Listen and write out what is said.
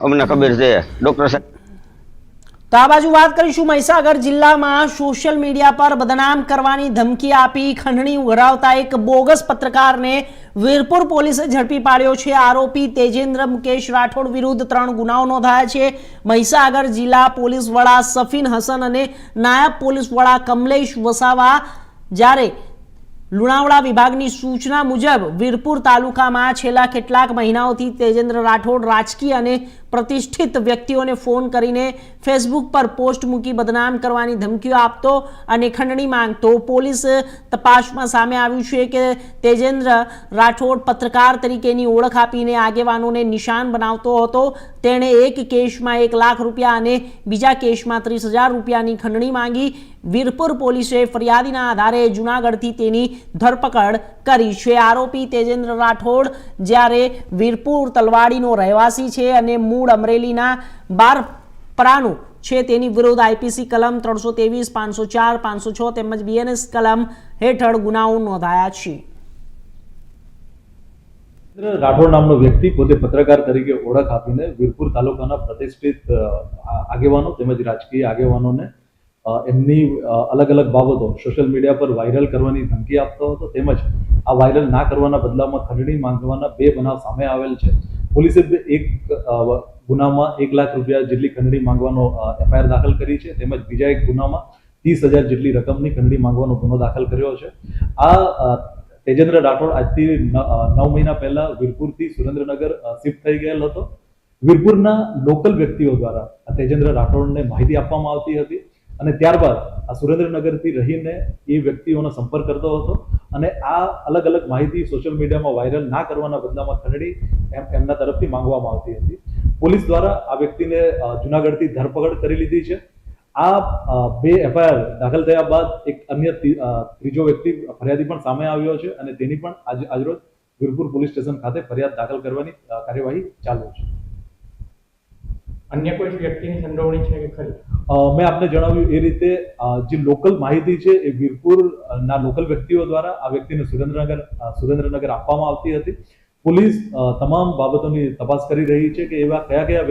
અમને ખબર છે ડોક્ટર સાહેબ। તો આ બાજુ વાત કરીશું મહીસાગર જિલ્લામાં સોશિયલ મીડિયા પર બદનામ કરવાની ધમકી આપી ખંડણી ઉઘરાવતા એક બોગસ પત્રકારને વીરપુર પોલીસે ઝડપી પાડ્યો છે। આરોપી તેજેન્દ્ર મુકેશ રાઠોડ વિરુદ્ધ 3 ગુનાઓ નોંધાયા છે। મહીસાગર જિલ્લા પોલીસ વડા સફીન હસન અને નાયબ પોલીસ વડા કમલેશ વસાવા જ્યારે લુણાવાડા વિભાગની સૂચના મુજબ વીરપુર તાલુકામાં છેલ્લા કેટલાક મહિનાઓથી તેજેન્દ્ર રાઠોડ રાજકીય અને પ્રતિષ્ઠિત વ્યક્તિઓને ફોન કરીને ફેસબુક પર પોસ્ટ મૂકી બદનામ કરવાની ધમકીઓ આપતો અને ખંડણી માંગતો। પોલીસ તપાસમાં સામે આવ્યું છે કે તેજેન્દ્ર રાઠોડ પત્રકાર તરીકેની ઓળખ આપીને આગેવાનોને નિશાન બનાવતો હતો। તેણે એક કેસમાં 1 લાખ રૂપિયા અને બીજા કેસમાં 30,000 રૂપિયાની ખંડણી માંગી। વીરપુર પોલીસે ફરિયાદીના આધારે જૂનાગઢથી તેની ધરપકડ કરી છે। આરોપી તેજેન્દ્ર રાઠોડ જ્યારે વીરપુર તલવાડીનો રહેવાસી છે અને મૂળ અમરેલીના બારપરાનો છે। તેની વિરુદ્ધ આઈપીસી કલમ 323, 504, 506 તેમજ બીએનએસ કલમ હેઠળ ગુનાઓ નોંધાયા છે। રાઠોડ નામનો વ્યક્તિ પોતે પત્રકાર તરીકે ઓળખ આપીને વીરપુર તાલુકાના પ્રતિષ્ઠિત આગેવાનો તેમજ રાજકીય આગેવાનોને એમની અલગ અલગ બાબતો સોશિયલ મીડિયા પર વાયરલ કરવાની ધમકી આપતો હતો તેમજ આ વાયરલ ના કરવાના બદલામાં ખંડણી માંગવાના 2 બનાવ સામે આવેલ છે। પોલીસે એક ગુનામાં 1 લાખ રૂપિયા જેટલી ખંડણી માંગવાનો એફઆઈઆર દાખલ કરી છે તેમજ બીજા એક ગુનામાં 30,000 જેટલી રકમની ખંડણી માંગવાનો ગુનો દાખલ કર્યો છે। આ તેજેન્દ્ર રાઠોડ આજથી 9 મહિના પહેલા વીરપુરથી સુરેન્દ્રનગર શિફ્ટ થઈ ગયેલ હતો। વીરપુરના લોકલ વ્યક્તિઓ દ્વારા તેજેન્દ્ર રાઠોડને માહિતી આપવામાં આવતી હતી અને ત્યારબાદ આ સુરેન્દ્રનગરથી રહીને એ વ્યક્તિઓનો સંપર્ક કરતો હતો અને આ અલગ અલગ માહિતી સોશિયલ મીડિયામાં વાયરલ ના કરવાના બદલામાં ખંડણી એમના તરફથી માંગવામાં આવતી હતી। પોલીસ દ્વારા આ વ્યક્તિને જૂનાગઢથી ધરપકડ કરી લીધી છે। આ 2 એફઆઈઆર દાખલ થયા બાદ એક અન્ય ત્રીજો વ્યક્તિ ફરિયાદી પણ સામે આવ્યો છે અને તેની પણ આજરોજ વીરપુર પોલીસ સ્ટેશન ખાતે ફરિયાદ દાખલ કરવાની કાર્યવાહી ચાલુ છે। અન્ય કોઈ વ્યક્તિની સંડોવણી છે કે ખરી? મેં આપને જણાવ્યું એ રીતે જે લોકલ માહિતી છે એ વીરપુરના લોકલ વ્યક્તિઓ દ્વારા આ વ્યક્તિને સુરેન્દ્રનગર આપવામાં આવતી હતી। પોલીસ તમામ બાબતોની તપાસ કરી રહી છે કે એવા કયા